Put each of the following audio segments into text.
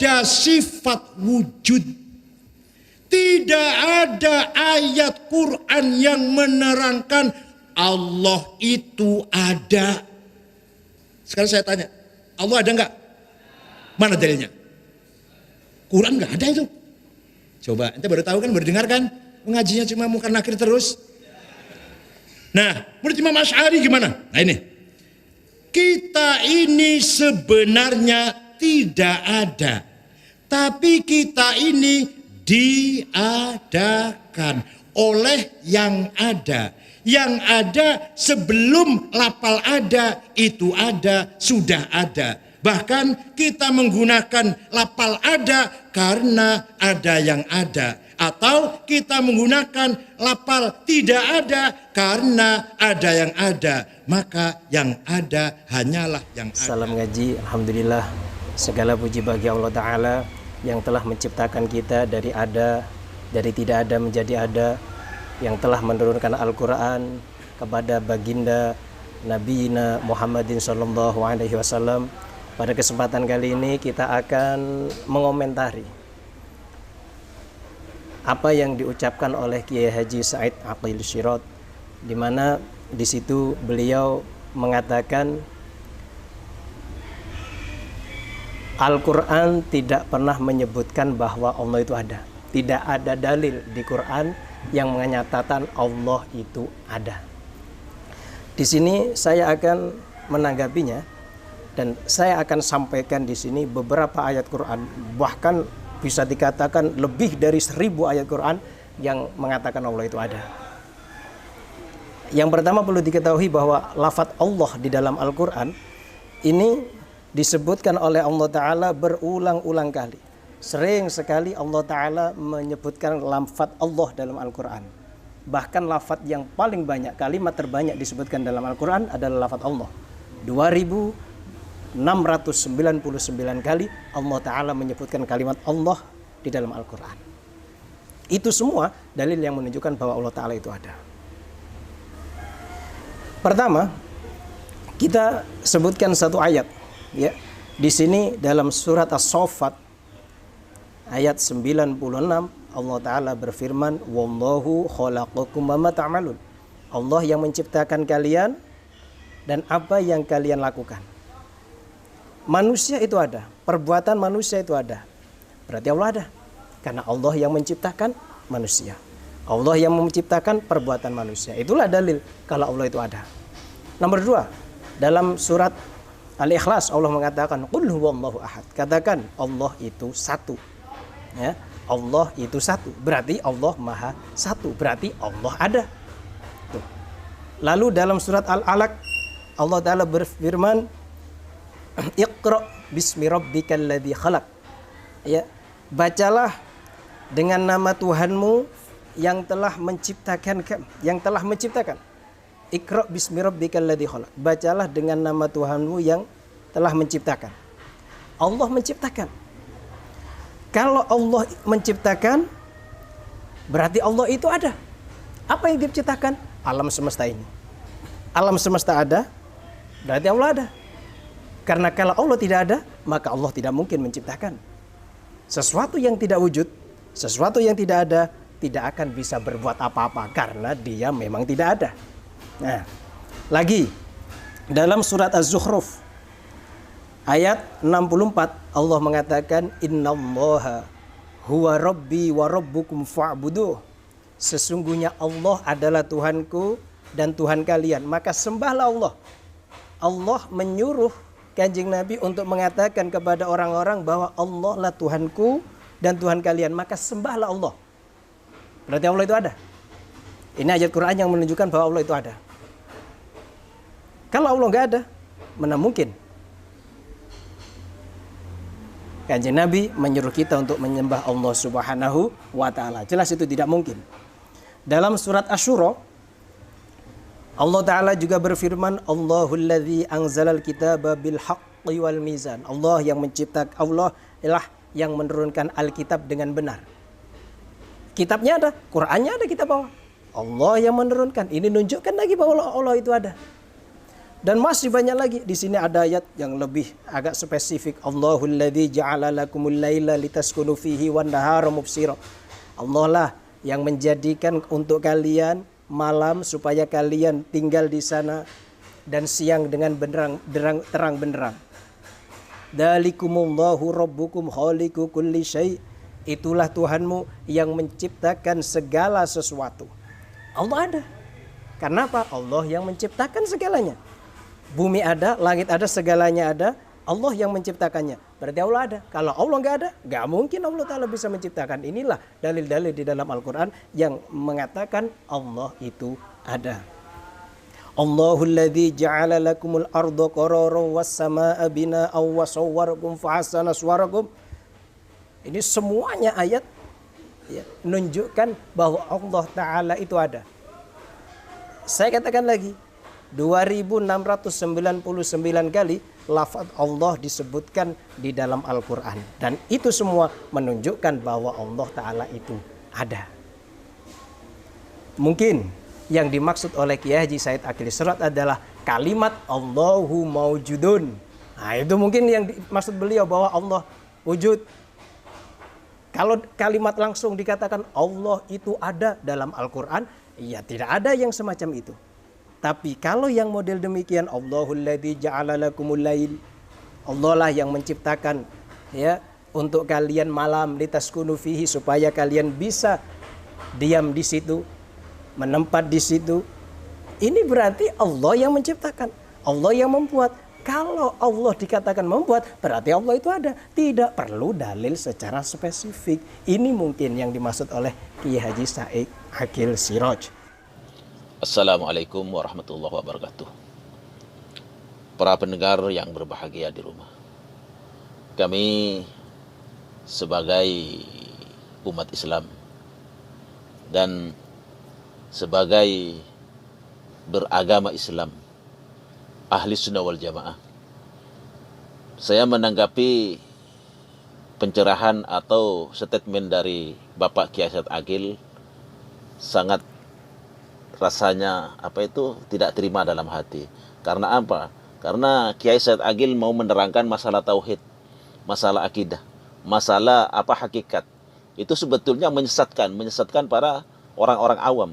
ada sifat wujud. Tidak ada ayat Quran yang menerangkan Allah itu ada. Sekarang saya tanya, Allah ada enggak? Mana dalilnya? Quran enggak ada itu. Coba, ente baru tahu kan, baru dengar kan? Mengajinya cuma munkar nakir terus. Nah, menurut Imam Asy'ari gimana? Nah ini, kita ini sebenarnya tidak ada, tapi kita ini diadakan oleh yang ada. Yang ada sebelum lafal ada, itu ada, sudah ada. Bahkan kita menggunakan lafal ada karena ada yang ada. Atau kita menggunakan lafal tidak ada karena ada yang ada. Maka yang ada hanyalah yang ada. Salam ngaji, alhamdulillah. Segala puji bagi Allah Ta'ala yang telah menciptakan kita dari tidak ada menjadi ada, yang telah menurunkan Al-Quran kepada baginda Nabiina Muhammadin sallallahu alaihi wasallam. Pada kesempatan kali ini kita akan mengomentari apa yang diucapkan oleh Kiai Haji Said Aqil Syirot, di mana di situ beliau mengatakan Al-Quran tidak pernah menyebutkan bahwa Allah itu ada. Tidak ada dalil di Quran yang menyatakan Allah itu ada. Di sini saya akan menanggapinya dan saya akan sampaikan di sini beberapa ayat Quran, bahkan bisa dikatakan lebih dari 1000 ayat Quran yang mengatakan Allah itu ada. Yang pertama perlu diketahui bahwa lafaz Allah di dalam Al-Quran ini disebutkan oleh Allah Ta'ala berulang-ulang kali. Sering sekali Allah Ta'ala menyebutkan lafaz Allah dalam Al-Quran. Bahkan lafaz yang paling banyak, kalimat terbanyak disebutkan dalam Al-Quran adalah lafaz Allah. 2699 kali Allah Ta'ala menyebutkan kalimat Allah di dalam Al-Quran. Itu semua dalil yang menunjukkan bahwa Allah Ta'ala itu ada. Pertama, kita sebutkan satu ayat. Ya, di sini dalam surat As-Saffat ayat 96 Allah Ta'ala berfirman, wallahu khalaqakum wama ta'malun. Allah yang menciptakan kalian dan apa yang kalian lakukan. Manusia itu ada, perbuatan manusia itu ada. Berarti Allah ada, karena Allah yang menciptakan manusia. Allah yang menciptakan perbuatan manusia. Itulah dalil kalau Allah itu ada. Nomor 2, dalam surat Al-Ikhlas Allah mengatakan qul huwallahu ahad. Katakan Allah itu satu. Ya, Allah itu satu. Berarti Allah Maha Satu. Berarti Allah ada. Tuh. Lalu dalam surat Al-Alaq Allah Ta'ala berfirman Iqra bismi rabbikal ladzi khalaq. Ya, bacalah dengan nama Tuhanmu yang telah menciptakan. Iqra bismi rabbikal ladzi khalaq. Bacalah dengan nama Tuhanmu yang telah menciptakan. Allah menciptakan. Kalau Allah menciptakan, berarti Allah itu ada. Apa yang diciptakan? Alam semesta ini. Alam semesta ada, berarti Allah ada. Karena kalau Allah tidak ada, maka Allah tidak mungkin menciptakan. Sesuatu yang tidak wujud, sesuatu yang tidak ada, tidak akan bisa berbuat apa-apa karena dia memang tidak ada. Nah, lagi dalam surat Az-Zukhruf ayat 64 Allah mengatakan innallaha huwa rabbi wa rabbukum fa'buduh. Sesungguhnya Allah adalah Tuhanku dan Tuhan kalian, maka sembahlah Allah. Allah menyuruh Kanjeng Nabi untuk mengatakan kepada orang-orang bahwa Allah lah Tuhanku dan Tuhan kalian, maka sembahlah Allah. Berarti Allah itu ada. Ini ayat Quran yang menunjukkan bahwa Allah itu ada. Kalau Allah nggak ada, mana mungkin Kanjeng Nabi menyuruh kita untuk menyembah Allah Subhanahu wa Ta'ala. Jelas itu tidak mungkin. Dalam surat Asy-Syura Allah Ta'ala juga berfirman, Allahul ladzi anzalal kitaba bil haqqi wal mizan. Allah yang menciptakan, Allah ialah yang menurunkan Alkitab dengan benar. Kitabnya ada, Qur'annya ada kita bawa. Allah yang menurunkan. Ini menunjukkan lagi bahwa Allah itu ada. Dan masih banyak lagi. Di sini ada ayat yang lebih agak spesifik. Allahul ladzi ja'ala lakumul laila litaskunu fihi wan nahara mubsira. Allah lah yang menjadikan untuk kalian malam supaya kalian tinggal di sana, dan siang dengan terang benderang. Dzalikumullahu rabbukum khaliqu kulli syai'. Itulah Tuhanmu yang menciptakan segala sesuatu. Allah ada. Karena apa? Allah yang menciptakan segalanya. Bumi ada, langit ada, segalanya ada. Allah yang menciptakannya. Berarti Allah ada. Kalau Allah nggak ada, nggak mungkin Allah Ta'ala bisa menciptakan. Inilah dalil-dalil di dalam Al-Quran yang mengatakan Allah itu ada. Allahul ladzi ja'ala lakumul arda qararan was samaa'a bina'an wa sawwarakum fa ahsana suwarakum. Ini semuanya ayat ya, menunjukkan bahwa Allah Ta'ala itu ada. Saya katakan lagi, 2699 kali lafaz Allah disebutkan di dalam Al-Quran. Dan itu semua menunjukkan bahwa Allah Ta'ala itu ada. Mungkin yang dimaksud oleh Kiai Haji Said Akil Siraj adalah kalimat Allahu maujudun. Nah, itu mungkin yang dimaksud beliau bahwa Allah wujud. Kalau kalimat langsung dikatakan Allah itu ada dalam Al-Quran, ya tidak ada yang semacam itu. Tapi kalau yang model demikian, Allahul ladzi ja'ala lakumul lail, Allah lah yang menciptakan ya untuk kalian malam litaskunu fihi, supaya kalian bisa diam di situ, menempat di situ. Ini berarti Allah yang menciptakan, Allah yang membuat. Kalau Allah dikatakan membuat, berarti Allah itu ada. Tidak perlu dalil secara spesifik. Ini mungkin yang dimaksud oleh Kiai Haji Said Akil Siraj. Assalamualaikum warahmatullahi wabarakatuh. Para pendengar yang berbahagia di rumah, kami sebagai umat Islam dan sebagai beragama Islam, ahli sunnah wal jamaah, saya menanggapi pencerahan atau statement dari Bapak Kiai Said Akil sangat rasanya tidak terima dalam hati. Karena apa? Karena Kiai Said Akil mau menerangkan masalah tauhid, masalah akidah, masalah hakikat. Itu sebetulnya menyesatkan para orang-orang awam.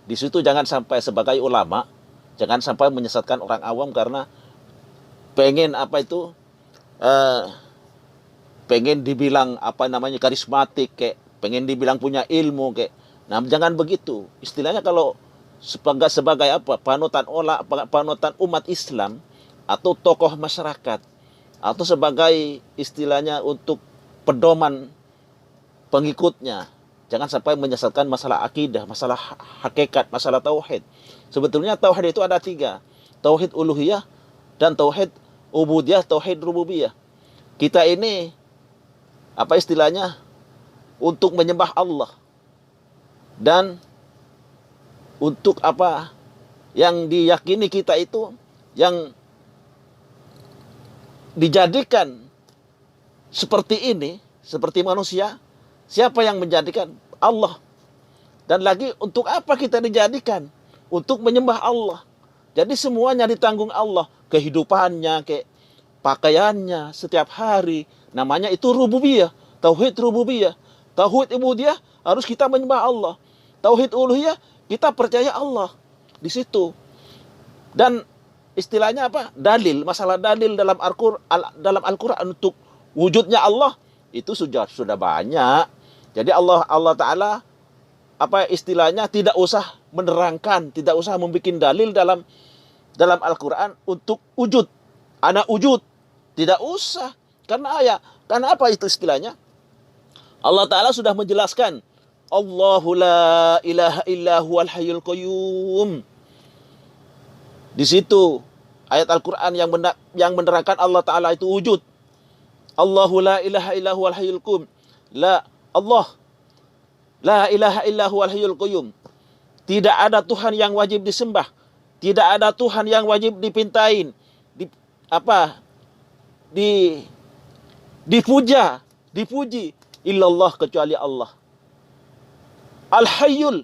Di situ jangan sampai sebagai ulama, jangan sampai menyesatkan orang awam karena pengen pengen dibilang karismatik, pengen dibilang punya ilmu, Nah, jangan begitu. Istilahnya kalau sebagai panutan umat Islam atau tokoh masyarakat, atau sebagai istilahnya untuk pedoman pengikutnya, jangan sampai menyesatkan masalah akidah, masalah hakikat, masalah tauhid. Sebetulnya tauhid itu ada 3. Tauhid uluhiyah dan tauhid ubudiyah, tauhid rububiyah. Kita ini istilahnya untuk menyembah Allah. Dan untuk yang diyakini kita itu, yang dijadikan seperti ini, seperti manusia, siapa yang menjadikan? Allah. Dan lagi untuk apa kita dijadikan? Untuk menyembah Allah. Jadi semuanya ditanggung Allah. Kehidupannya, pakaiannya, setiap hari. Namanya itu rububiyah. Tauhid rububiyah. Tauhid ubudiyah harus kita menyembah Allah. Tauhid uluhiyah kita percaya Allah di situ. Dan istilahnya dalil, masalah dalil dalam Al-Quran untuk wujudnya Allah itu sudah banyak. Jadi Allah Ta'ala istilahnya tidak usah menerangkan, tidak usah membuat dalil dalam Al-Quran untuk wujud. Ana wujud, tidak usah. Karena apa itu istilahnya? Allah Ta'ala sudah menjelaskan, Allahu la ilaha illa huwal hayyul qayyum. Di situ ayat Al-Quran yang menerangkan Allah Ta'ala itu wujud. Allahu la ilaha illa huwal hayyul qayyum. Allah la ilaha illa huwal hayyul qayyum. Tidak ada Tuhan yang wajib disembah, tidak ada Tuhan yang wajib dipintain, dipuji illallah, kecuali Allah. Al-Hayyul,